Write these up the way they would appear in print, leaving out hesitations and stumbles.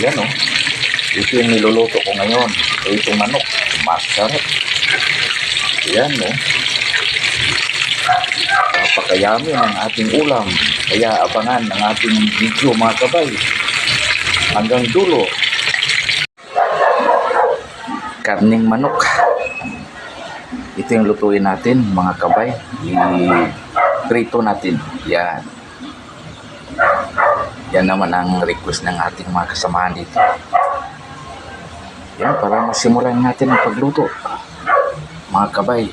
Yan o. Ito yung niluluto ko ngayon. Itong manok. Masarap. Yan o. Napakayami ng ating ulam. Kaya abangan ng ating video mga kabay. Hanggang dulo. Karning manok. Ito yung lutuin natin mga kabay. I-prito natin. Yan. Yan naman ang request ng ating mga kasamahan dito. Yan, para masimulan natin ang pagluto. Mga kabay.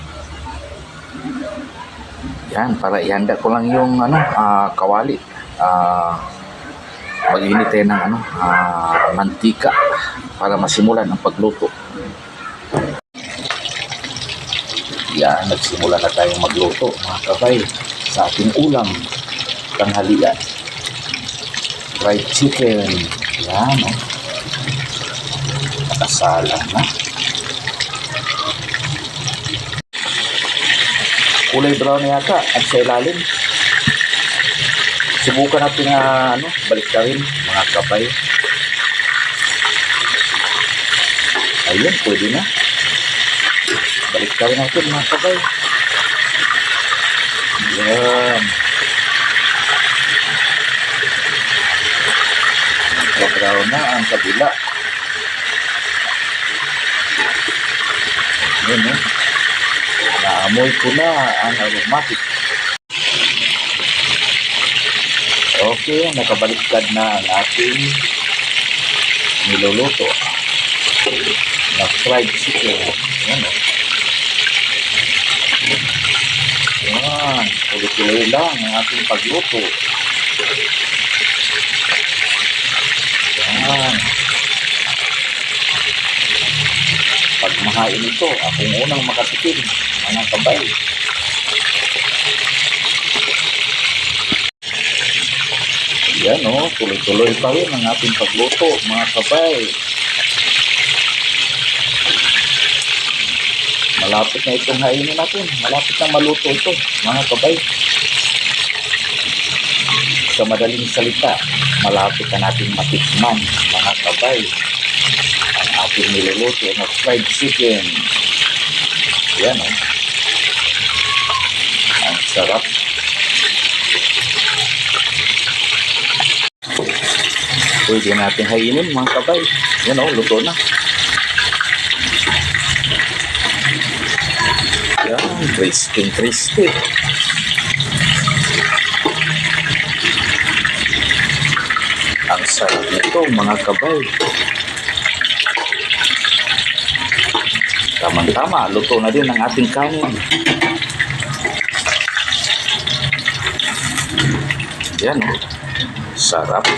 Yan, para ihanda ko lang yung kawali. Mag-init tayo ng mantika para masimulan ang pagluto. Yan, nagsimula na tayong magluto mga kabay sa ating ulam tanghalian. Fried chicken. Yan o. Nakasalang na. Kulay brown na yata at sa ilalim. Subukan natin baliktarin mga kabay. Ayun, pwede na. Baliktarin natin mga kabay. Yan. Brown na ang kabila. Yan o. Naamoy ko na ang aromatic. Okay, nakabaliktad na ang ating niluluto na fried chicken. Yan o. Yan. Tuloy-tuloy lang ang ating pagluto. Yan. Pag mahain ito, akong unang makatikim, mga kabay. Yan o, tuloy-tuloy pa rin ang ating pagluto, mga kabay. Malapit na itong hainin natin. Malapit na maluto ito, mga kabay. Sa madaling salita, malapit na natin matikman, mga kabay, ang ating niluluto na fried chicken. Yan o. Ang sarap. Pwede natin hainin mga kabay. Yan o, luto na. Yan, crispy. Ang sarap nito mga kabay. Tama-tama, luto na din ang ating kanin. Yan o. Sarap.